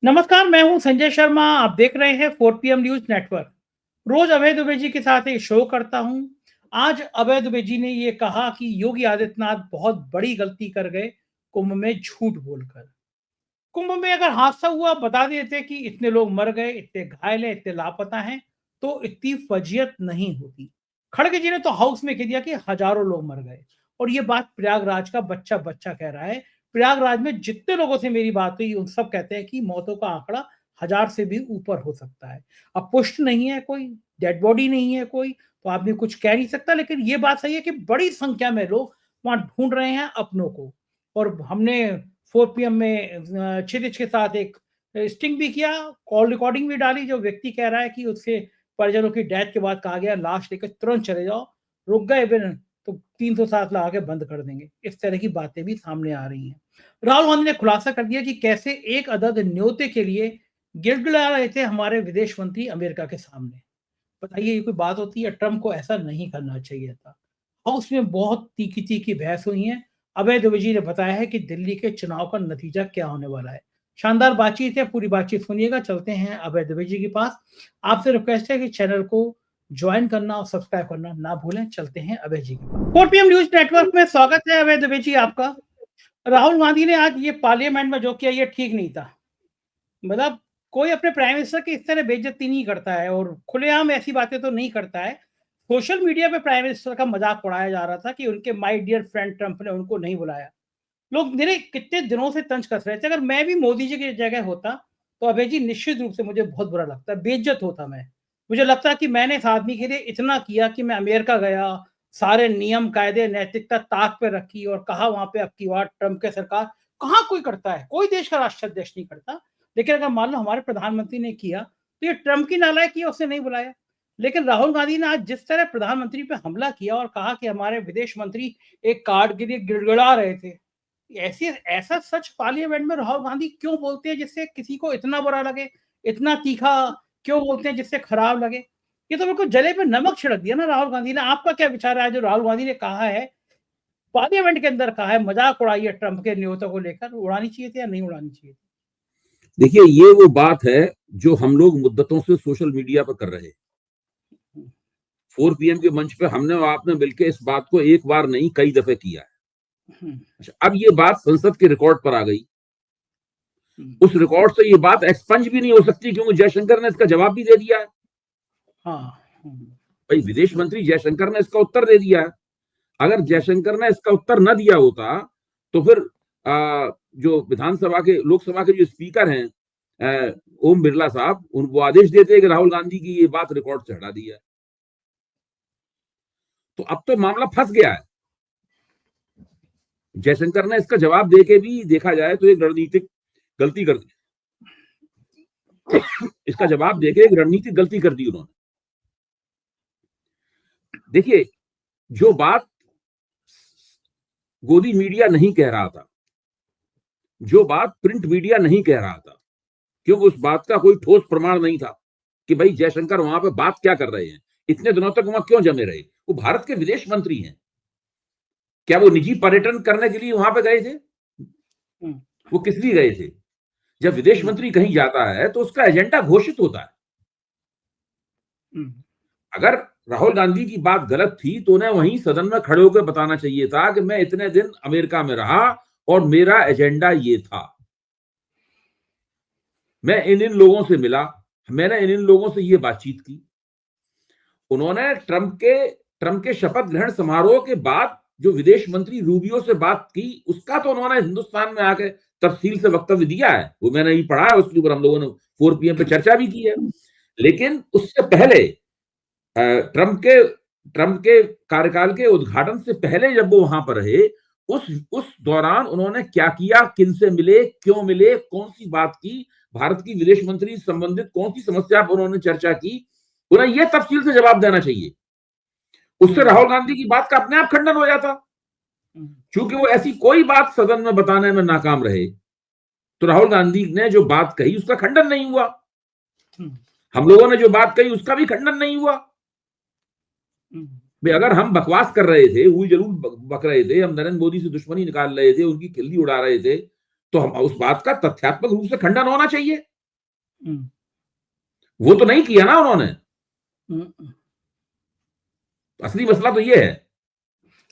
नमस्कार, मैं हूं संजय शर्मा। आप देख रहे हैं 4 PM न्यूज नेटवर्क। रोज अभय दुबे जी के साथ एक शो करता हूं। आज अभय दुबे जी ने ये कहा कि योगी आदित्यनाथ बहुत बड़ी गलती कर गए कुंभ में झूठ बोलकर। कुंभ में अगर हादसा हुआ बता देते कि इतने लोग मर गए, इतने घायल हैं, इतने लापता हैं, तो इतनी फजीयत नहीं होती। खड़गे जी ने तो हाउस में कह दिया कि हजारों लोग मर गए। और ये बात प्रयागराज का बच्चा बच्चा कह रहा है। प्रयागराज में जितने लोगों से मेरी बात हुई उन सब कहते हैं कि मौतों का आंकड़ा 1000 से भी ऊपर हो सकता है। अब पुष्ट नहीं है कोई, डेड बॉडी नहीं है कोई, तो आदमी कुछ कह नहीं सकता। लेकिन ये बात सही है कि बड़ी संख्या में लोग वहां ढूंढ रहे हैं अपनों को। और हमने 4 PM में क्षितिज के साथ एक स्टिंग भी किया, कॉल रिकॉर्डिंग भी डाली। जो व्यक्ति कह रहा है कि उसके परिजनों की डेथ के बाद कहा गया लाश लेकर तुरंत चले जाओ, रुक गए बिन तो 307 लगा के बंद कर देंगे। इस तरह की बातें भी सामने आ रही हैं। राहुल गांधी ने खुलासा कर दिया कि कैसे एक अदद न्योते के लिए गिड़गिड़ा रहे थे हमारे विदेश मंत्री अमेरिका के सामने। बताइए, ये कोई बात होती है? ट्रंप को ऐसा नहीं करना चाहिए था। हाउस में बहुत तीखी तीखी बहस हुई है। अभय दुबे जी ने बताया है कि दिल्ली के चुनाव का नतीजा क्या होने वाला है। शानदार बातचीत है, पूरी बातचीत सुनिएगा। चलते हैं अभय दुबे जी के पास। आपसे रिक्वेस्ट है कि चैनल को ज्वाइन करना और सब्सक्राइब करना ना भूलें। चलते हैं अभय जी के पास। 4 PM न्यूज नेटवर्क में स्वागत है अभय दुबे जी आपका। राहुल गांधी ने आज ये पार्लियामेंट में जो किया ये ठीक नहीं था। मतलब कोई अपने प्राइम मिनिस्टर की इस तरह बेइज्जती नहीं करता है और खुलेआम ऐसी बातें तो नहीं करता है। सोशल मीडिया पे प्राइम मिनिस्टर का मजाक उड़ाया जा रहा था कि उनके माय डियर फ्रेंड ट्रंप ने उनको नहीं बुलाया। लोग मेरे कितने दिनों से तंज कस रहे थे। अगर मैं भी मोदी जी की जगह होता तो अभय जी निश्चित रूप से मुझे बहुत बुरा लगता, बेइज्जत होता मैं। मुझे लगता कि मैंने इस आदमी के लिए इतना किया कि मैं अमेरिका गया, सारे नियम कायदे नैतिकता ताक पे रखी और कहा वहां पे अब की बार ट्रंप के सरकार कहाँ कोई करता है, कोई देश का राष्ट्राध्यक्ष नहीं करता। लेकिन अगर मान लो हमारे प्रधानमंत्री ने किया तो ये ट्रंप की नालायकी है, उसने नहीं बुलाया। लेकिन राहुल गांधी ने आज जिस तरह प्रधानमंत्री पे हमला किया और कहा कि हमारे विदेश मंत्री एक कार्ड के लिए गिड़गिड़ा रहे थे, ऐसी ऐसा सच पार्लियामेंट में राहुल गांधी क्यों बोलते हैं जिससे किसी को इतना बुरा लगे? इतना तीखा क्यों बोलते हैं जिससे खराब लगे? ये तो बिल्कुल जले पे नमक छिड़क दिया ना राहुल गांधी ने। आपका क्या विचार है जो राहुल गांधी ने कहा है, पार्लियामेंट के अंदर कहा है, मजाक उड़ाई है ट्रंप के न्योतों को लेकर, उड़ानी चाहिए थी या नहीं उड़ानी चाहिए थी? देखिए, ये वो बात है जो हम लोग मुद्दतों से सोशल मीडिया पर कर रहे हैं। 4 PM के मंच पे हमने और आपने मिलकर इस बात को एक बार नहीं कई दफे किया है। अच्छा, अब ये बात संसद के रिकॉर्ड पर आ गई। उस रिकॉर्ड से ये बात एक्सपंज भी नहीं हो सकती क्योंकि जयशंकर ने इसका जवाब भी दे दिया है। हाँ। भाई, विदेश मंत्री जयशंकर ने इसका उत्तर दे दिया है। अगर जयशंकर ने इसका उत्तर न दिया होता तो फिर जो विधानसभा के लोकसभा के जो स्पीकर हैं ओम बिरला साहब, वो आदेश देते हैं कि राहुल गांधी की ये बात रिकॉर्ड से हटा दी है। तो अब तो मामला फंस गया है। जयशंकर ने इसका जवाब देके भी देखा जाए तो एक रणनीतिक गलती कर दी। इसका जवाब देके एक रणनीतिक गलती कर दी उन्होंने। देखिए, जो बात गोदी मीडिया नहीं कह रहा था, जो बात प्रिंट मीडिया नहीं कह रहा था, क्योंकि उस बात का कोई ठोस प्रमाण नहीं था कि भाई जयशंकर वहां पे बात क्या कर रहे हैं, इतने दिनों तक वहां क्यों जमे रहे। वो भारत के विदेश मंत्री हैं। क्या वो निजी पर्यटन करने के लिए वहां पे गए थे? वो किस लिए गए थे? जब विदेश मंत्री कहीं जाता है तो उसका एजेंडा घोषित होता है। अगर राहुल गांधी की बात गलत थी तो उन्हें वहीं सदन में खड़े होकर बताना चाहिए था कि मैं इतने दिन अमेरिका में रहा और मेरा एजेंडा ये था, मैं इन इन लोगों से मिला, मैंने इन इन लोगों से ये बातचीत की। उन्होंने ट्रंप के शपथ ग्रहण समारोह के बाद जो विदेश मंत्री रूबियो से बात की, उसका तो उन्होंने हिंदुस्तान में आके तफसील से वक्तव्य दिया है। वो मैंने ही पढ़ा है, उसके ऊपर हम लोगों ने 4 PM पे चर्चा भी की है। लेकिन उससे पहले ट्रंप के कार्यकाल के उद्घाटन से पहले जब वो वहां पर रहे, उस दौरान उन्होंने क्या किया, किन से मिले, क्यों मिले, कौन सी बात की, भारत की विदेश मंत्री संबंधित कौन सी समस्या पर उन्होंने चर्चा की, उन्हें यह तफसील से जवाब देना चाहिए। उससे राहुल गांधी की बात का अपने आप खंडन हो जाता। क्योंकि वो ऐसी कोई बात सदन में बताने में नाकाम रहे तो राहुल गांधी ने जो बात कही उसका खंडन नहीं हुआ, हम लोगों ने जो बात कही उसका भी खंडन नहीं हुआ। भाई, अगर हम बकवास कर रहे थे, वो जरूर बक रहे थे, हम नरेंद्र मोदी से दुश्मनी निकाल रहे थे, उनकी खिल्ली उड़ा रहे थे, तो हम उस बात का तथ्यात्मक रूप से खंडन होना चाहिए। हम्म, वो तो नहीं किया ना उन्होंने। हम्म। असली मसला तो ये है।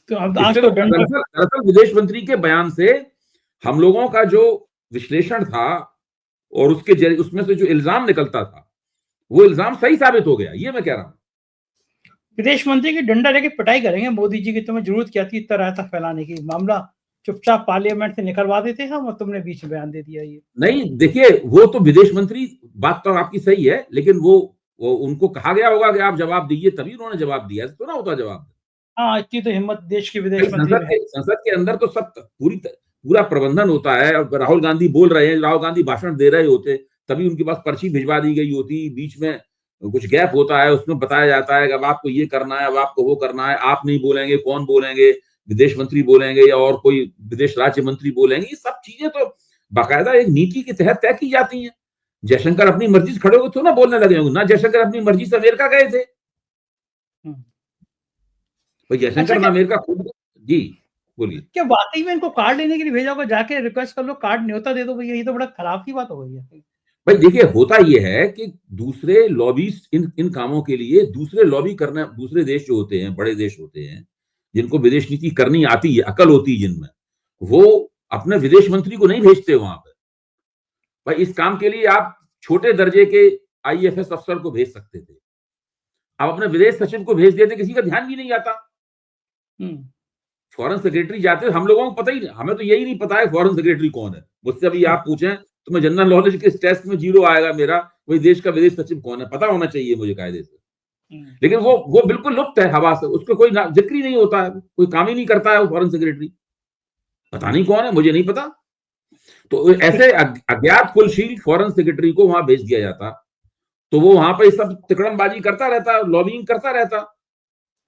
तो अब आज इससे तो तो डंडा। दरअसल दरअसल विदेश मंत्री के बयान से हम लोगों का जो विश्लेषण था और उसके उसमें से जो इल्जाम निकलता था, वो इल्जाम सही साबित हो गया, ये मैं कह रहा हूं। विदेश मंत्री की डंडा लेके पिटाई करेंगे मोदी जी की, तुम्हें जरूरत क्या थी इतना रायता फैलाने की, मामला चुपचाप पार्लियामेंट से निकलवा देते हम और तुमने बीच में बयान दे दिया ये। नहीं देखिए, वो तो विदेश मंत्री, बात तो आपकी सही है, लेकिन वो उनको कहा गया होगा कि आप जवाब दीजिए, तभी उन्होंने जवाब दिया, ऐसा तो ना होता जवाब। हाँ, इतनी तो हिम्मत देश के भाई विदेश मंत्री संसद में है। के संसद के अंदर तो सब पूरा प्रबंधन होता है। अब राहुल गांधी बोल रहे हैं, राहुल गांधी भाषण दे रहे होते, तभी उनके पास पर्ची भिजवा दी गई होती, बीच में कुछ गैप होता है, उसमें बताया जाता है कि अब आपको ये करना है, अब आपको वो करना है, आप नहीं बोलेंगे कौन बोलेंगे, विदेश मंत्री बोलेंगे या और कोई विदेश राज्य मंत्री बोलेंगे, ये सब चीजें तो बाकायदा एक नीति के तहत तय की जाती हैं। जयशंकर अपनी मर्जी से खड़े होकर तो ना बोलने लगे होंगे ना, जयशंकर अपनी मर्जी से अमेरिका गए थे। हम्म। भाई अच्छा, जयशंकर ना अमेरिका खुद। जी बोलिए। क्या वाकई में इनको कार्ड लेने के लिए भेजा होगा, जाके रिक्वेस्ट कर लो कार्ड न्योता दे दो भैया, ये तो बड़ा खराब की बात हो गई है। भाई देखिए, होता यह है कि दूसरे लॉबीज इन इन कामों के लिए दूसरे लॉबी करना, दूसरे देश जो होते हैं, बड़े देश होते हैं, जिनको विदेश नीति करनी आती है, अकल होती है जिनमें, वो अपने विदेश मंत्री को नहीं भेजते वहां पे। भाई इस काम के लिए आप छोटे दर्जे के आईएफएस अफसर को भेज सकते थे, आप अपने विदेश सचिव को भेज देते, किसी का ध्यान भी नहीं आता। हम्म। फॉरेन सेक्रेटरी जाते, हम लोगों को पता ही नहीं, हमें तो यही नहीं पता है फॉरेन सेक्रेटरी कौन है। मुझसे अभी आप पूछें तो मैं जनरल नॉलेज के टेस्ट में 0 आएगा मेरा, वही देश का विदेश सचिव कौन है पता होना चाहिए मुझे कायदे से। लेकिन वो बिल्कुल लुप्त है हवा से, उसको कोई जिक्र ही नहीं होता है, कोई काम ही नहीं करता है वो फॉरेन सेक्रेटरी, पता नहीं कौन है, मुझे नहीं पता। तो ऐसे अज्ञात कुलशील फॉरेन सेक्रेटरी को वहां भेज दिया जाता, तो वो वहां पर सब तिकड़मबाजी करता रहता, लॉबिंग करता रहता,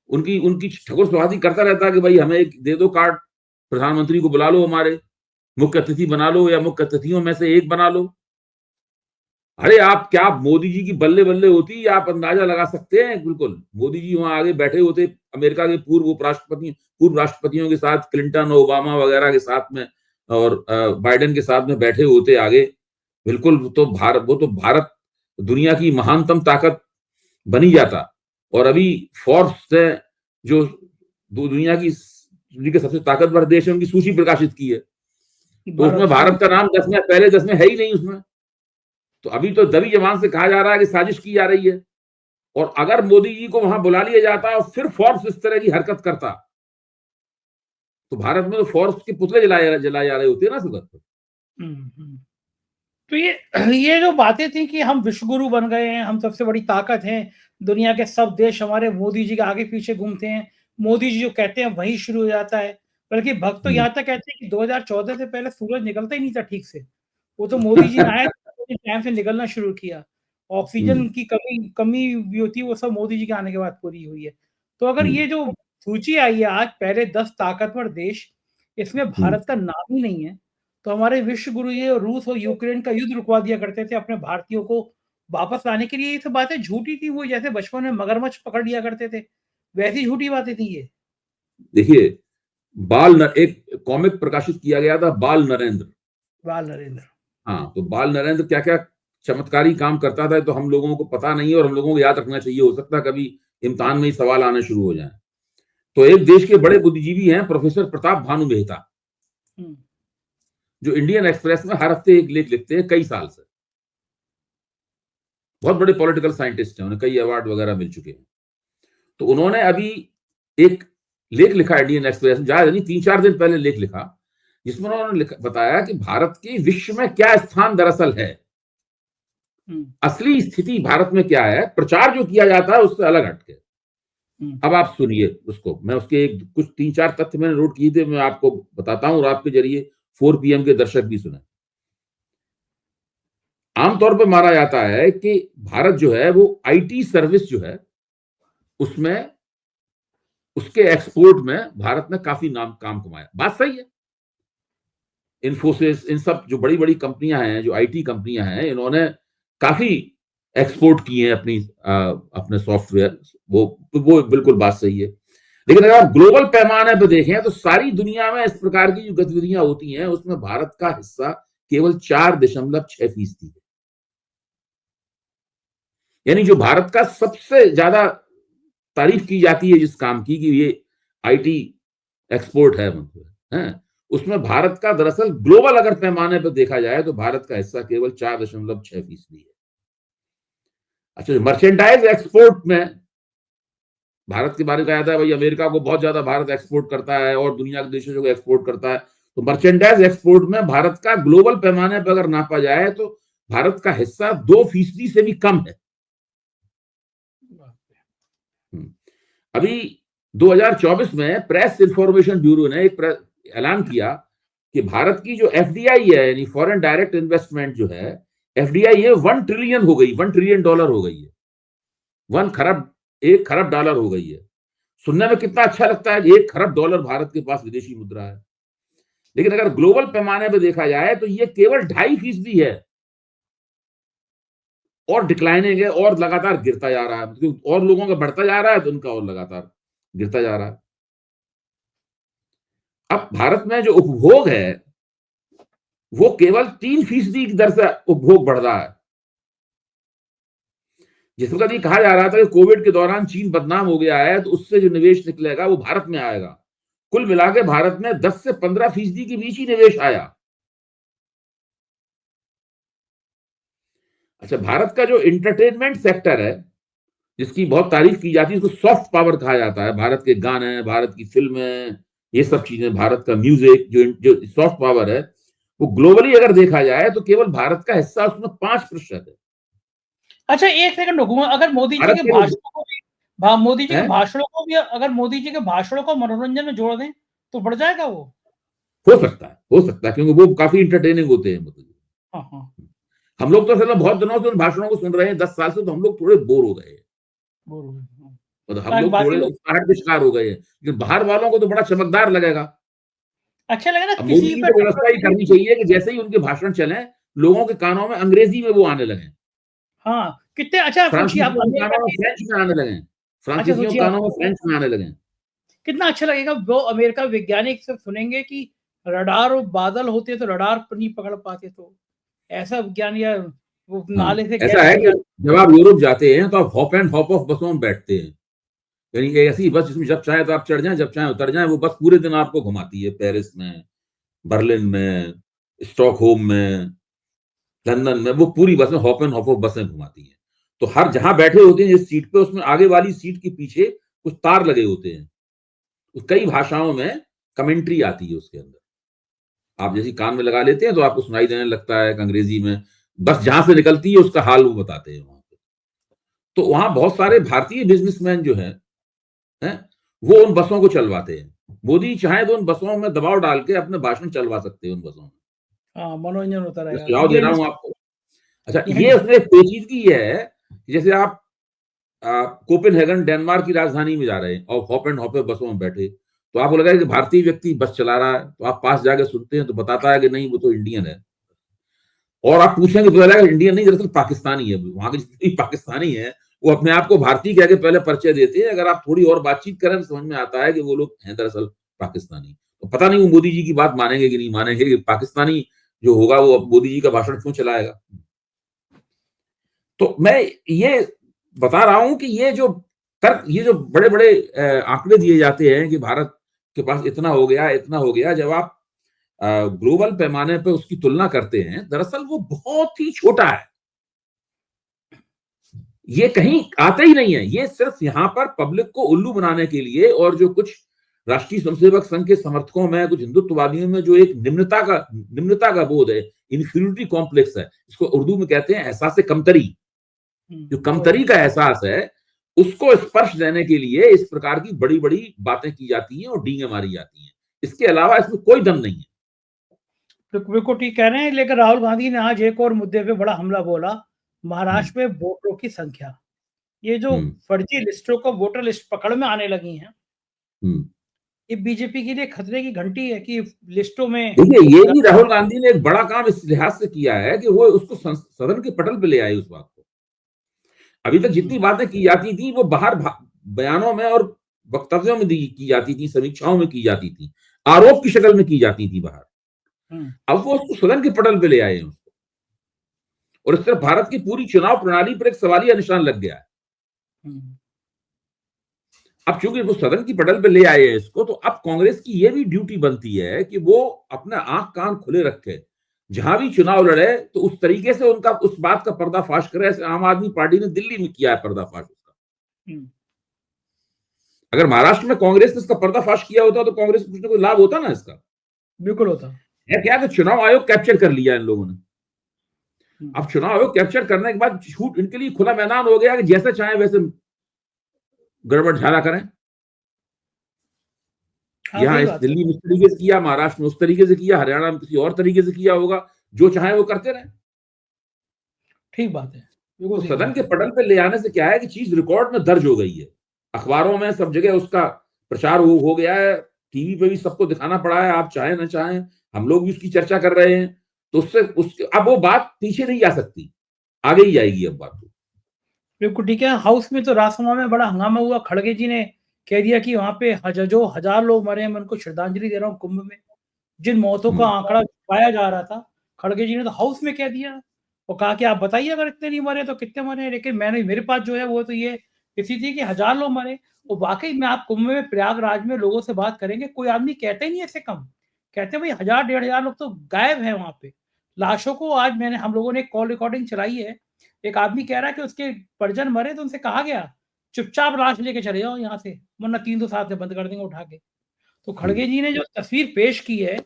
उनकी उनकी ठकुर स्वादी करता रहता कि भाई हमें एक दे दो कार्ड, प्रधानमंत्री को बुला लो, हमारे मुख्य अतिथि बना लो या मुख्य अतिथियों में से एक बना लो। अरे आप क्या मोदी जी की बल्ले बल्ले होती, आप अंदाजा लगा सकते हैं। बिल्कुल मोदी जी वहां आगे बैठे होते अमेरिका के पूर्व राष्ट्रपतियों के साथ, क्लिंटन, ओबामा वगैरह के साथ में, और बाइडेन के साथ में बैठे होते आगे। बिल्कुल वो तो भारत दुनिया की महानतम ताकत बनी जाता। और अभी फोर्ब्स ने जो दुनिया के सबसे ताकतवर देश है उनकी सूची प्रकाशित की है, तो उसमें भारत का नाम 10 में पहले 10 में है ही नहीं उसमें। तो अभी तो दबी जबान से कहा जा रहा है कि साजिश की जा रही है। और अगर मोदी जी को वहां बुला लिया जाता और फिर फोर्ब्स इस तरह की हरकत करता, तो भारत में तो फोर्ब्स के पुतले जलाए जलाए जा रहे होते ना सदन पर। तो ये जो बातें थी कि हम विश्वगुरु बन गए हैं, हम सबसे बड़ी ताकत हैं, दुनिया के सब देश हमारे मोदी जी के आगे पीछे घूमते हैं, मोदी जी जो कहते हैं वही शुरू हो जाता है। बल्कि भक्त तो यहाँ तक कहते हैं कि 2014 से पहले सूरज निकलता ही नहीं था ठीक से, वो तो मोदी जी आए टाइम से निकलना शुरू किया। ऑक्सीजन की कमी कमी भी होती है, वो सब मोदी जी के आने के बाद पूरी हुई है। तो अगर ये जो सूची आई है आज, पहले 10 ताकतवर देश, इसमें भारत का नाम ही नहीं है, तो हमारे विश्व गुरु ये रूस और यूक्रेन का युद्ध रुकवा दिया करते थे अपने भारतीयों को वापस लाने के लिए। ये सब बातें झूठी थी, वो जैसे बचपन में मगरमच्छ पकड़ लिया करते थे, वैसी झूठी बातें थी ये। देखिए, एक कॉमिक प्रकाशित किया गया था, बाल नरेंद्र। बाल नरेंद्र। हाँ, तो बाल नरेंद्र क्या क्या चमत्कारी काम करता था, तो हम लोगों को पता नहीं है, और हम लोगों को याद रखना चाहिए, हो सकता है कभी इम्तिहान में ही सवाल आने शुरू हो जाए। तो एक देश के बड़े बुद्धिजीवी हैं प्रोफेसर प्रताप भानु मेहता, जो इंडियन एक्सप्रेस में हर हफ्ते एक लेख लिखते हैं कई साल से। बहुत बड़े पॉलिटिकल साइंटिस्ट हैं, उन्हें कई अवार्ड वगैरह मिल चुके हैं। तो उन्होंने अभी एक लेख लिखा इंडियन एक्सप्रेस में, ज्यादा नहीं 3-4 दिन पहले लेख लिखा, जिसमें उन्होंने बताया कि भारत के विश्व में क्या स्थान दरअसल है, असली स्थिति भारत में क्या है, प्रचार जो किया जाता है उससे अलग हटके। अब आप सुनिए उसको, मैं उसके कुछ 3-4 तथ्य मैंने नोट किए थे, मैं आपको बताता हूं, रात के जरिए 4 PM के दर्शक भी सुने। आमतौर पर माना जाता है कि भारत जो है वो आईटी सर्विस जो है उसमें, उसके एक्सपोर्ट में भारत ने काफी काम कमाया, बात सही है। इन्फोसिस, इन सब जो बड़ी बड़ी कंपनियां हैं, जो आईटी कंपनियां हैं, इन्होंने काफी एक्सपोर्ट किए हैं अपने सॉफ्टवेयर, वो बिल्कुल बात सही है। लेकिन अगर आप ग्लोबल पैमाने पर देखें तो सारी दुनिया में इस प्रकार की जो गतिविधियां होती हैं उसमें भारत का हिस्सा केवल 4.6% है। यानी जो भारत का सबसे ज्यादा तारीफ की जाती है जिस काम की कि ये आईटी एक्सपोर्ट है, मतलब है, उसमें भारत का दरअसल ग्लोबल अगर पैमाने पर देखा जाए तो भारत का हिस्सा केवल 4.6% है। अच्छा, मर्चेंडाइज एक्सपोर्ट में भारत के बारे में कहा जाता है भाई अमेरिका को बहुत ज्यादा भारत एक्सपोर्ट करता है और दुनिया के देशों को एक्सपोर्ट करता है, तो मर्चेंडाइज एक्सपोर्ट में भारत का ग्लोबल पैमाने पर अगर नापा जाए तो भारत का हिस्सा 2% से भी कम है। अभी 2024 में प्रेस इंफॉर्मेशन ब्यूरो ने एक ऐलान किया कि भारत की जो एफडीआई है, यानी फॉरेन डायरेक्ट इन्वेस्टमेंट जो है, एफडीआई है 1 ट्रिलियन हो गई, 1 ट्रिलियन डॉलर हो गई है, 1 खरब डॉलर हो गई है। सुनने में कितना अच्छा लगता है, 1 खरब डॉलर भारत के पास विदेशी मुद्रा है, लेकिन अगर ग्लोबल पैमाने पर देखा जाए तो ये केवल 2.5% है और डिक्लाइनिंग है और लगातार गिरता जा रहा है, क्योंकि और लोगों का बढ़ता जा रहा है तो उनका और लगातार गिरता जा रहा है। अब भारत में जो उपभोग है वो केवल 3% की दर से उपभोग बढ़ रहा है। जिस वक्त ये कहा जा रहा था कि कोविड के दौरान चीन बदनाम हो गया है तो उससे जो निवेश निकलेगा वो भारत में आएगा, कुल मिला के भारत में 10 से 15% के बीच ही निवेश आया। अच्छा, भारत का जो एंटरटेनमेंट सेक्टर है जिसकी बहुत तारीफ की जाती है, उसको सॉफ्ट पावर कहा जाता है। भारत के गाने, भारत की फिल्में, ये सब चीजें, भारत का म्यूजिक, जो सॉफ्ट पावर है, वो ग्लोबली अगर देखा जाए तो केवल भारत का हिस्सा उसमें 5% है। अच्छा, एक सेकंड रुकूंगा। अगर मोदी जी के भाषणों को मनोरंजन में जोड़ दें तो बढ़ जाएगा वो? हो सकता है, क्योंकि वो काफी इंटरटेनिंग होते हैं। मतलब हाँ। हम लोग तो असल में बहुत दिनों से उन भाषणों को सुन रहे हैं, 10 साल से, तो हम लोग थोड़े बोर हो गए हैं। मतलब हम लोग थोड़े उत्साह के शिकार हो गए हैं, लेकिन बाहर वालों को तो बड़ा चमकदार लगेगा। अच्छा लगेगा अब मोदी जी को व्यवस्था ही करनी चाहिए कि जैसे ही उनके भाषण चले लोगों के कानों में अंग्रेजी में वो आने लगे। हाँ, कितने अच्छा सोचिए आप, फ्रेंच में आने लगे, फ्रांसीसियों के कानों में फ्रेंच में आने लगे। कितना अच्छा लगेगा वो अमेरिका वैज्ञानिक से सुनेंगे कि रडार और बादल होते तो रडार पर नहीं पकड़ पाते, तो ऐसा विज्ञान, या वो नाले से ऐसा है कि जब आप यूरोप जाते हैं तो आप हॉप एंड हॉप ऑफ बसों में बैठते हैं, यानी ऐसी बस जिसमें जब चाहे तो आप चढ़ जाएं, जब चाहे उतर जाएं। वो बस पूरे दिन आपको घुमाती है, पेरिस में, बर्लिन में, स्टॉकहोम में, लंदन में, वो पूरी बसें हॉप एंड हॉप ऑफ बसें घुमाती हैं। तो हर जहां बैठे होते हैं जिस सीट पे, उसमें आगे वाली सीट के पीछे कुछ तार लगे होते हैं, तो कई भाषाओं में कमेंट्री आती है उसके अंदर। आप जैसे कान में लगा लेते हैं तो आपको सुनाई देने लगता है अंग्रेजी में, बस जहां से निकलती है उसका हाल वो बताते हैं वहां पे। तो वहां बहुत सारे भारतीय बिजनेसमैन जो हैं वो उन बसों को चलवाते हैं। मोदी चाहे तो उन बसों में दबाव डाल के अपने भाषण चलवा सकते हैं उन बसों में। हाँ, मनोरंजन होता रहेगा। सुझाव दे रहा हूं आपको। अच्छा, ये उसमें पेचीदगी ये है, जैसे आप कोपेनहेगन डेनमार्क की राजधानी में जा रहे हैं और हॉप एंड हॉप बसों में बैठे, तो आपको लगा कि भारतीय व्यक्ति बस चला रहा है, तो आप पास जाके सुनते हैं तो बताता है कि नहीं वो तो इंडियन है, और आप पूछेंगे तो पता लगा इंडियन नहीं, दरअसल पाकिस्तानी है। वहां के जितने पाकिस्तानी है वो अपने आप को भारतीय कह के पहले परिचय देते हैं। अगर आप थोड़ी और बातचीत करें तो समझ में आता है कि वो लोग हैं दरअसल पाकिस्तानी। तो पता नहीं वो मोदी जी की बात मानेंगे कि नहीं मानेंगे, कि पाकिस्तानी जो होगा वो मोदी जी का भाषण क्यों चलाएगा। तो मैं ये बता रहा हूं कि ये जो बड़े बड़े आंकड़े दिए जाते हैं कि भारत के पास इतना हो गया, जब आप ग्लोबल पैमाने पे उसकी तुलना करते हैं, दरअसल वो बहुत ही छोटा है। ये कहीं आते ही नहीं है। ये सिर्फ यहां पर पब्लिक को उल्लू बनाने के लिए, और जो कुछ राष्ट्रीय स्वयंसेवक संघ के समर्थकों में, कुछ हिंदुत्ववादियों में जो एक निम्नता का बोध है, इन्फीरियरिटी कॉम्प्लेक्स है, इसको उर्दू में कहते हैं एहसास कमतरी। जो कमतरी का एहसास है उसको स्पर्श देने के लिए इस प्रकार की बड़ी बड़ी बातें की जाती हैं और डींगे मारी जाती हैं। इसके अलावा इसमें कोई दम नहीं है। बिल्कुल ठीक कह रहे हैं, लेकिन राहुल गांधी ने आज एक और मुद्दे पे बड़ा हमला बोला, महाराष्ट्र में वोटरों की संख्या। ये जो फर्जी लिस्टों को वोटर लिस्ट पकड़ में आने लगी हैं, ये बीजेपी के लिए खतरे की घंटी है कि लिस्टों में। देखिए, ये भी राहुल गांधी ने एक बड़ा काम इस लिहाज से किया है कि वो उसको सदन के पटल पे ले आए उस बात को। अभी तक जितनी बातें की जाती थी वो बाहर बयानों में और वक्तव्यों में की जाती थी, समीक्षाओं में की जाती थी, आरोप की शक्ल में की जाती थी बाहर। अब वो उसको सदन के पटल पे ले आए हैं उसको। और इससे भारत की पूरी चुनाव प्रणाली पर एक सवालिया निशान लग गया है। अब चूंकि वो सदन की पटल पे ले आए हैं इसको, तो अब कांग्रेस की ये भी ड्यूटी बनती है कि वो अपना आंख कान खुले रखे, जहां भी चुनाव लड़े तो उस तरीके से उनका उस बात का पर्दाफाश करे। ऐसे आम आदमी पार्टी ने दिल्ली में किया है पर्दाफाश उसका। अगर महाराष्ट्र में कांग्रेस ने इसका पर्दाफाश किया होता तो कांग्रेस को कुछ ना कुछ लाभ होता ना इसका। बिल्कुल होता है क्या कि चुनाव आयोग कैप्चर कर लिया इन लोगों ने। अब चुनाव आयोग कैप्चर करने के बाद छूट इनके लिए खुला मैदान हो गया कि जैसे चाहे वैसे गड़बड़ झाला करें। यहाँ इस दिल्ली में इस तरीके से किया, महाराष्ट्र में उस तरीके से किया, हरियाणा में किसी और तरीके से किया होगा, जो चाहे वो करते रहे। ठीक बात है। तो सदन के पटल पे ले आने से क्या है कि चीज रिकॉर्ड में दर्ज हो गई है, अखबारों में सब जगह उसका प्रचार हो गया है, टीवी पे भी सबको दिखाना पड़ा है, आप चाहे ना चाहे, हम लोग भी उसकी चर्चा कर रहे हैं। तो उससे अब वो बात पीछे नहीं जा सकती, आगे ही जाएगी अब बात। बिल्कुल ठीक है। हाउस में तो राजसभा में बड़ा हंगामा हुआ। खड़गे जी ने कह दिया कि वहां पे जो 1000 लोग मरे हैं, मैं उनको श्रद्धांजलि दे रहा हूँ। कुंभ में जिन मौतों का आंकड़ा छुपाया जा रहा था, खड़गे जी ने तो हाउस में कह दिया और कहा कि आप बताइए अगर इतने नहीं मरे तो कितने मरे। लेकिन मैंने मेरे पास जो है वो तो ये स्थिति थी कि 1000 लोग मरे। और वाकई में आप कुंभ में प्रयागराज में लोगों से बात करेंगे, कोई आदमी कहते ही नहीं ऐसे कम, कहते भाई 1000 1500 लोग तो गायब है वहां पे लाशों को। आज हम लोगों ने एक कॉल रिकॉर्डिंग चलाई है, एक आदमी कह रहा है कि उसके परिजन मरे तो उनसे कहा गया चुपचाप लाश लेके चले जाओ यहाँ से, वरना 3 साथ में बंद कर देंगे उठा के। तो खड़गे जी ने जो तस्वीर पेश की है,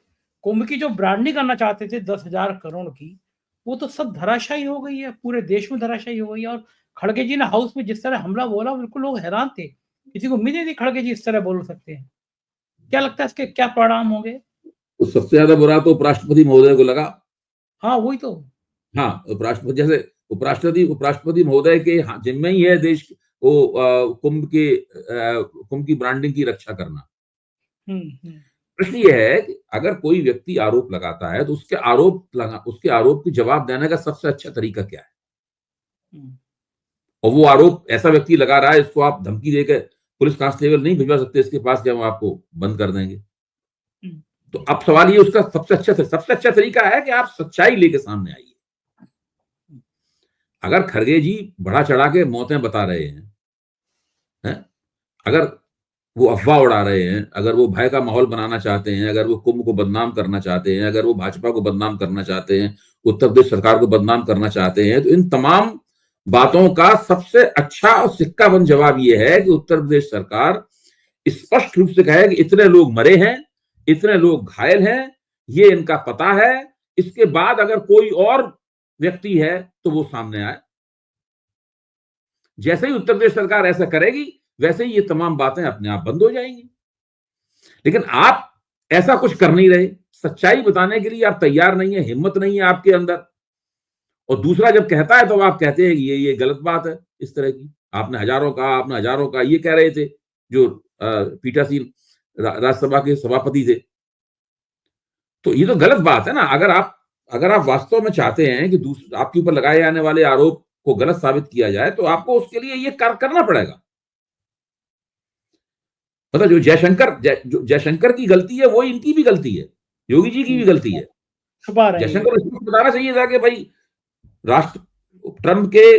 कुंभ की जो ब्रांडिंग करना चाहते थे 10,000 करोड़ की, वो तो सब धराशायी हो गई है, पूरे देश में धराशायी हो गई है। और खड़गे जी ने हाउस में जिस तरह हमला बोला, बिल्कुल लोग हैरान थे, किसी को उम्मीद नहीं थी खड़गे जी इस तरह बोल सकते हैं। क्या लगता है इसके क्या परिणाम होंगे? तो सबसे ज्यादा बुरा तो उपराष्ट्रपति महोदय को लगा। हाँ वही तो। हाँ, उपराष्ट्रपति जैसे उपराष्ट्रपति महोदय के जिम्मे ही है देश वो कुंभ की ब्रांडिंग की रक्षा करना। प्रश्न ये है कि अगर कोई व्यक्ति आरोप लगाता है तो उसके आरोप की जवाब देने का सबसे अच्छा तरीका क्या है? और वो आरोप ऐसा व्यक्ति लगा रहा है, इसको आप धमकी देकर पुलिस कांस्टेबल नहीं भिजवा सकते इसके पास कि हम आपको बंद कर देंगे। तो अब सवाल ये उसका सबसे अच्छा तरीका है कि आप सच्चाई लेके सामने आइए। अगर खड़गे जी बढ़ा चढ़ा के मौतें बता रहे हैं, अगर वो अफवाह उड़ा रहे हैं, अगर वो भय का माहौल बनाना चाहते हैं, अगर वो कुंभ को बदनाम करना चाहते हैं, अगर वो भाजपा को बदनाम करना चाहते हैं, उत्तर प्रदेश सरकार को बदनाम करना चाहते हैं, तो इन तमाम बातों का सबसे अच्छा और सिक्का बंद जवाब ये है कि उत्तर प्रदेश सरकार स्पष्ट रूप से कहे कि इतने लोग मरे हैं, इतने लोग घायल हैं, ये इनका पता है। इसके बाद अगर कोई और व्यक्ति है तो वो सामने आए। जैसे ही उत्तर प्रदेश सरकार ऐसा करेगी, वैसे ही ये तमाम बातें अपने आप बंद हो जाएंगी। लेकिन आप ऐसा कुछ कर नहीं रहे, सच्चाई बताने के लिए आप तैयार नहीं है, हिम्मत नहीं है आपके अंदर। और दूसरा जब कहता है तो आप कहते हैं कि ये गलत बात है। इस तरह की आपने हजारों का ये कह रहे थे जो पीठासीन राज्यसभा के सभापति थे। तो ये तो गलत बात है ना। अगर आप वास्तव में चाहते हैं कि आपके ऊपर लगाए जाने वाले आरोप को गलत साबित किया जाए, तो आपको उसके लिए ये करना पड़ेगा। मतलब जो जयशंकर की गलती है वो इनकी भी गलती है, योगी जी की भी गलती है। जयशंकर को बताना चाहिए था कि भाई ट्रंप के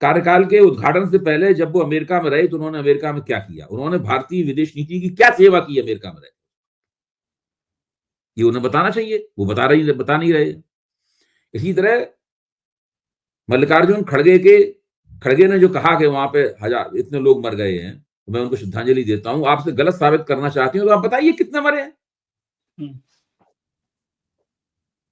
कार्यकाल के उद्घाटन से पहले जब वो अमेरिका में रहे तो उन्होंने अमेरिका में क्या किया, उन्होंने भारतीय विदेश नीति की क्या सेवा की अमेरिका में रहे, ये उन्हें बताना चाहिए। वो बता नहीं रहे। इसी तरह मल्लिकार्जुन खड़गे ने जो कहा कि वहां पे इतने लोग मर गए हैं, तो मैं उनको श्रद्धांजलि देता हूं। आपसे गलत साबित करना चाहती हूं तो आप बताइए कितने मरे हैं।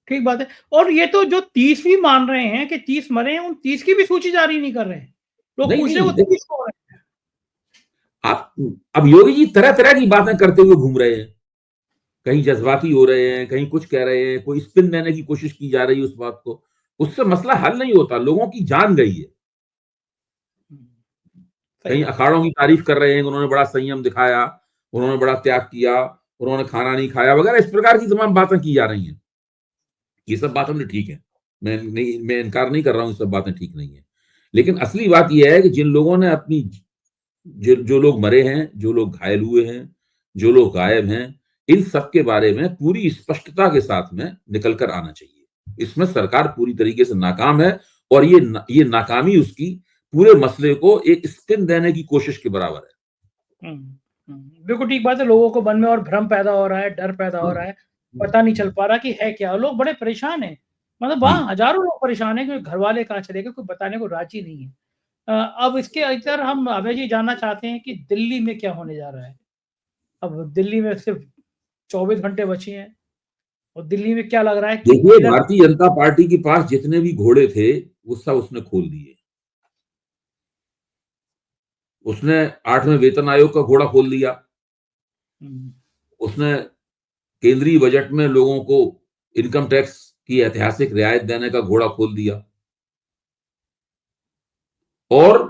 ठीक बात है। और ये तो जो 30 भी मान रहे हैं कि 30 मरे हैं, उन 30 की भी सूची जारी नहीं कर रहे हैं। लोग पूछ रहे हैं वो 30 कौन है। आप अब योगी जी तरह तरह की बातें करते हुए घूम रहे हैं, कहीं जज्बाती हो रहे हैं, कहीं कुछ कह रहे हैं, कोई स्पिन देने की कोशिश की जा रही है उस बात को। उससे मसला हल नहीं होता, लोगों की जान गई है। कहीं अखाड़ों की तारीफ कर रहे हैं, उन्होंने बड़ा संयम दिखाया, उन्होंने बड़ा त्याग किया, उन्होंने खाना नहीं खाया वगैरह, इस प्रकार की तमाम बातें की जा रही हैं। ये सब बातें ठीक है, मैं इनकार नहीं कर रहा हूं, सब बातें ठीक नहीं है। लेकिन असली बात यह है कि जिन लोगों ने अपनी जो लोग मरे हैं, जो लोग घायल हुए हैं, जो लोग गायब हैं, इन सब के बारे में पूरी स्पष्टता के साथ में निकल कर आना चाहिए। इसमें सरकार पूरी तरीके से नाकाम है और ये नाकामी उसकी पूरे मसले को एक स्पिन देने की कोशिश के बराबर है। बिल्कुल ठीक बात है। लोगों को मन में और भ्रम पैदा हो रहा है, डर पैदा हो रहा है, पता नहीं चल पा रहा कि है क्या। लोग बड़े परेशान हैं, मतलब वहाँ हज़ारों लोग परेशान हैं कि घरवाले कहाँ चले गए, कोई बताने को राज़ी नहीं है। अब इसके इधर हम अभय जी जानना चाहते हैं कि दिल्ली में क्या होने जा रहा है? अब दिल्ली में सिर्फ़ 24 घंटे बचे हैं और दिल्ली में क्या लग रहा है कि देखिए, इधर भारतीय जनता पार्टी के पास जितने भी घोड़े थे वो सब उसने खोल दिए। उसने 8वें वेतन आयोग का घोड़ा खोल दिया। उसने केंद्रीय बजट में लोगों को इनकम टैक्स की ऐतिहासिक रियायत देने का घोड़ा खोल दिया। और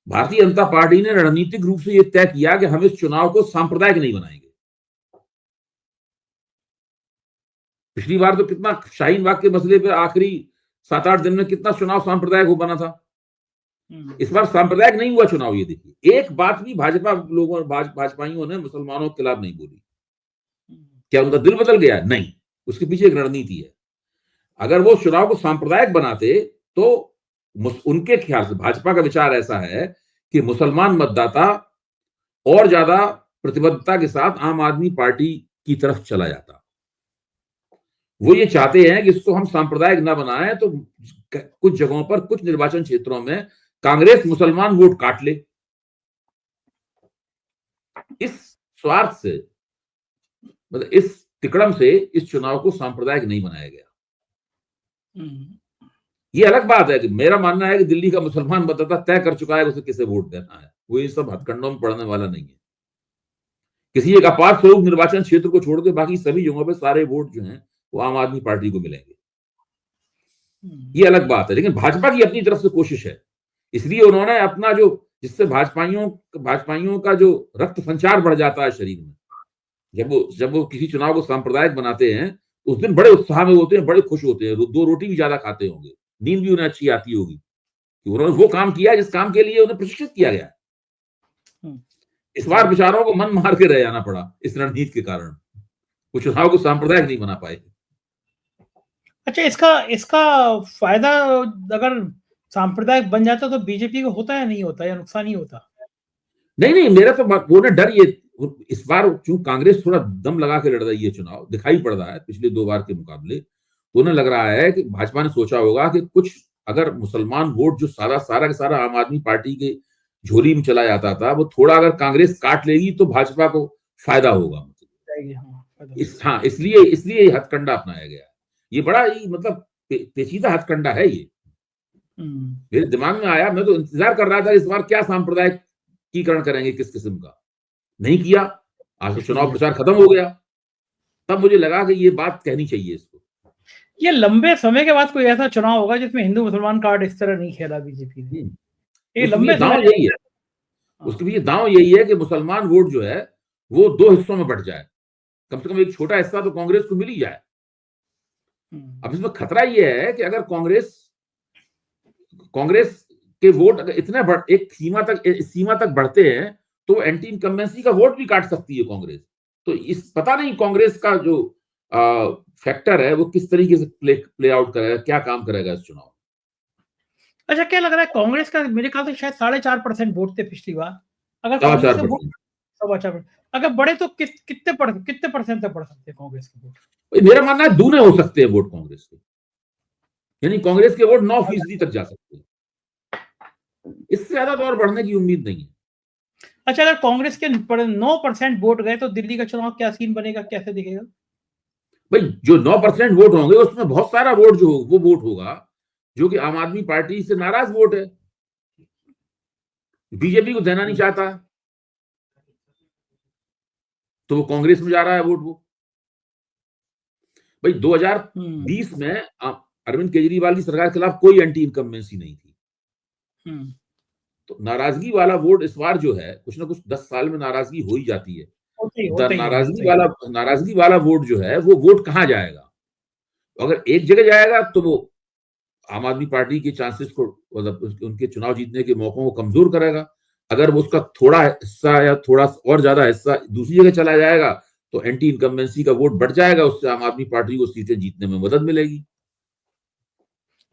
भारतीय जनता पार्टी ने रणनीतिक रूप से यह तय किया कि हम इस चुनाव को सांप्रदायिक नहीं बनाएंगे। पिछली बार तो कितना शाहीन बाग के मसले पे आखिरी 7-8 दिन में कितना चुनाव सांप्रदायिक हो बना था। इस बार सांप्रदायिक नहीं हुआ चुनाव। ये देखिए, एक बात भी भाजपाइयों ने मुसलमानों के खिलाफ नहीं बोली। क्या उनका दिल बदल गया? नहीं, उसके पीछे एक रणनीति है। अगर वो चुनाव को सांप्रदायिक बनाते तो उनके ख्याल से भाजपा का विचार ऐसा है कि मुसलमान मतदाता और ज्यादा प्रतिबद्धता के साथ आम आदमी पार्टी की तरफ चला जाता। वो ये चाहते हैं कि इसको हम सांप्रदायिक ना बनाएं तो कुछ जगहों पर, कुछ निर्वाचन क्षेत्रों में कांग्रेस मुसलमान वोट काट ले। इस स्वार्थ से, मतलब इस तिकड़म से इस चुनाव को सांप्रदायिक नहीं बनाया गया। ये अलग बात है कि मेरा मानना है कि दिल्ली का मुसलमान मतदाता तय कर चुका है उसे किसे वोट देना है। वो ये सब हथकंडों में पड़ने वाला नहीं है। किसी एक आपात स्वरूप निर्वाचन क्षेत्र को छोड़ के बाकी सभी जगहों पर सारे वोट जो हैं वो आम आदमी पार्टी को मिलेंगे। ये अलग बात है। लेकिन भाजपा की अपनी तरफ से कोशिश है, इसलिए उन्होंने अपना जो, जिससे भाजपाइयों का जो रक्त संचार बढ़ जाता है शरीर में, जब वो किसी चुनाव को सांप्रदायिक बनाते हैं उस दिन बड़े उत्साह में होते हैं, बड़े खुश होते हैं, 2 रोटी भी ज्यादा खाते होंगे, नींद भी उन्हें अच्छी आती होगी कि उन्होंने वो काम किया जिस काम के लिए उन्हें प्रशिक्षित किया गया है। इस बार बेचारों को मन मार के रह जाना पड़ा इस रणनीति के कारण। वो चुनाव को सांप्रदायिक नहीं बना पाए। अच्छा, इसका फायदा अगर सांप्रदायिक बन जाता तो बीजेपी को होता या नहीं होता, या नुकसान ही होता? नहीं, मेरा तो वो ना डर, ये इस बार चूंकि कांग्रेस थोड़ा दम लगा के लड़ रही है, चुनाव दिखाई पड़ रहा है पिछले 2 बार के मुकाबले, तो उन्हें लग रहा है कि भाजपा ने सोचा होगा कि कुछ अगर मुसलमान वोट जो सारा का सारा आम आदमी पार्टी के झोली में चला जाता था, वो थोड़ा अगर कांग्रेस काट लेगी तो भाजपा को फायदा होगा। इसलिए ये हथकंडा अपनाया गया। ये बड़ा ही मतलब पेचीदा हथकंडा है ये। मेरे दिमाग में आया, मैं तो इंतजार कर रहा था इस बार क्या सांप्रदायिकीकरण करेंगे, किस किस्म का। नहीं किया। आज तो चुनाव प्रचार खत्म हो गया, तब मुझे लगा कि ये बात कहनी चाहिए इसको। ये लंबे समय के बाद कोई ऐसा चुनाव होगा जिसमें हिंदू मुसलमान कार्ड इस तरह नहीं खेला बीजेपी ने। ये लंबे दांव यही है, उसके पीछे दांव यही है कि मुसलमान वोट जो है वो 2 हिस्सों में बंट जाए, कम से कम एक छोटा हिस्सा तो कांग्रेस को मिल ही जाए। अब इसमें खतरा ये है कि अगर कांग्रेस के वोट अगर इतने एक सीमा तक बढ़ते हैं तो एंटी इनकम्बेंसी का वोट भी काट सकती है कांग्रेस। तो इस पता नहीं कांग्रेस का जो फैक्टर है वो किस तरीके से प्ले आउट करेगा, क्या काम करेगा इस चुनाव। अच्छा, क्या लग रहा है कांग्रेस का? मेरे ख्याल से शायद 4.5% वोट थे पिछली बार। अगर 4.5% अगर बढ़े तो कितने परसेंट तक बढ़ सकते हैं कांग्रेस के वोट? मेरा मानना है दूने हो सकते हैं वोट कांग्रेस के, यानी कांग्रेस के वोट 9% तक जा सकते हैं। इससे ज्यादा तो और बढ़ने की उम्मीद नहीं है। अच्छा, अगर कांग्रेस के 9% वोट गए तो दिल्ली का चुनाव क्या सीन बनेगा, कैसे दिखेगा? भाई, जो 9% वोट होंगे उसमें बहुत सारा वोट जो वो वोट होगा जो कि आम आदमी पार्टी से नाराज वोट है, बीजेपी को देना नहीं चाहता, तो वो कांग्रेस में जा रहा है वोट। वो भाई 2020 में अरविंद केजरीवाल की सरकार के खिलाफ कोई एंटी इनकम्बेंसी नहीं थी, तो नाराजगी वाला वोट इस बार जो है कुछ ना कुछ 10 साल में नाराजगी हो ही जाती है। नाराजगी वाला वोट जो है वो वोट कहां जाएगा? अगर एक जगह जाएगा तो वो आम आदमी पार्टी के चांसेस को, मतलब उनके चुनाव जीतने के मौकों को कमजोर करेगा। अगर वो उसका थोड़ा हिस्सा या थोड़ा और ज्यादा हिस्सा दूसरी जगह चला जाएगा तो एंटी इनकम्बेंसी का वोट बढ़ जाएगा, उससे आम आदमी पार्टी को सीटें जीतने में मदद मिलेगी।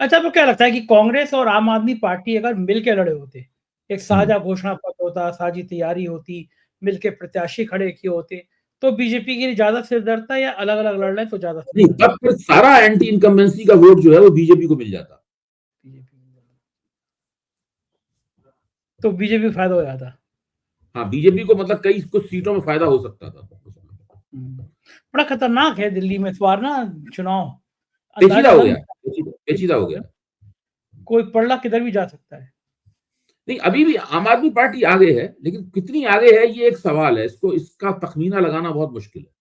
अच्छा, आपको क्या लगता है कि कांग्रेस और आम आदमी पार्टी अगर मिलके लड़े होते, एक साझा घोषणा पत्र होता, साझी तैयारी होती, मिलके प्रत्याशी खड़े किए होते, तो बीजेपी के लिए ज्यादा सिरदर्द था या अलग-अलग लड़ लें तो ज्यादा नहीं, सिरदर्द? तब फिर सारा एंटी इनकम्बेंसी का वोट जो है वो बीजेपी को मिल जाता। तो बीजेपी को फायदा हो जाता। हाँ, बीजेपी को मतलब कई कुछ सीटों में फायदा हो सकता था। बड़ा खतरनाक है दिल्ली में इस बार ना चुनाव, पेचीदा अंदाजा हो लग गया, नहीं सकता। पेचीदा हो गया। कोई पलड़ा किधर भी जा सकता है। नहीं, अभी भी आम आदमी पार्टी आगे है, लेकिन कितनी आगे है ये एक सवाल है, इसका तखमीना लगाना बहुत मुश्किल है।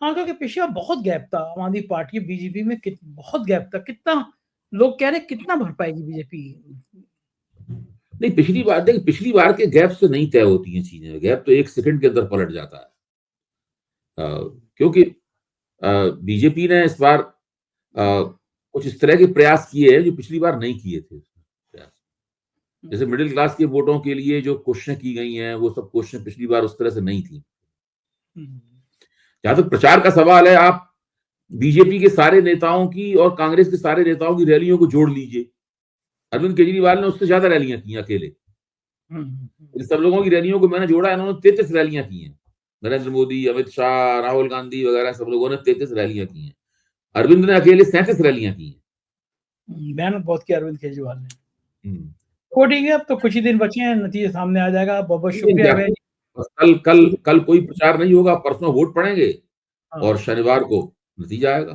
हाँ, क्योंकि पिछली बार बहुत गैप था आम आदमी पार्टी बीजेपी में, बहुत गैप था। कितना लोग कह रहे कितना भर पाएगी बीजेपी? नहीं, पिछली बार के गैप से नहीं तय होती हैं चीजें। गैप तो 1 सेकंड के अंदर पलट जाता है। क्योंकि बीजेपी ने इस बार कुछ इस तरह के प्रयास किए हैं जो पिछली बार नहीं किए थे प्रयास। जैसे मिडिल क्लास के वोटों के लिए जो कोशिशें की गई हैं, वो सब कोशिशें पिछली बार उस तरह से नहीं थी। जहां तक प्रचार का सवाल है, आप बीजेपी के सारे नेताओं की और कांग्रेस के सारे नेताओं की रैलियों को जोड़ लीजिए। अरविंद केजरीवाल ने उससे ज्यादा रैलियां की अकेले। इन सब लोगों की रैलियों को मैंने जोड़ा, इन्होंने 33 रैलियां की हैं। नरेंद्र मोदी, अमित शाह, राहुल गांधी वगैरह सब लोगों ने 33 रैलियां की हैं। अरविंद ने अकेले 37 रैलियां की हैं। मेहनत बहुत की अरविंद केजरीवाल ने। तो ठीक है, अब तो कुछ ही दिन बचे हैं, नतीजा सामने आ जाएगा। बहुत बहुत शुक्रिया अभय जी। कल कोई प्रचार नहीं होगा, परसों वोट पड़ेंगे और शनिवार को नतीजा आएगा।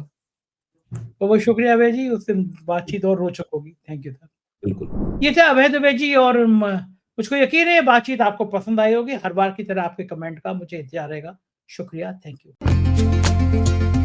बहुत बहुत शुक्रिया अभय जी, उस दिन बातचीत और रोचक होगी। Thank you sir. बिल्कुल। ये थे अभय दुबे जी, और मुझको यकीन है ये बातचीत आपको पसंद आई होगी। हर बार की तरह आपके कमेंट का मुझे इंतजार रहेगा। शुक्रिया, थैंक यू।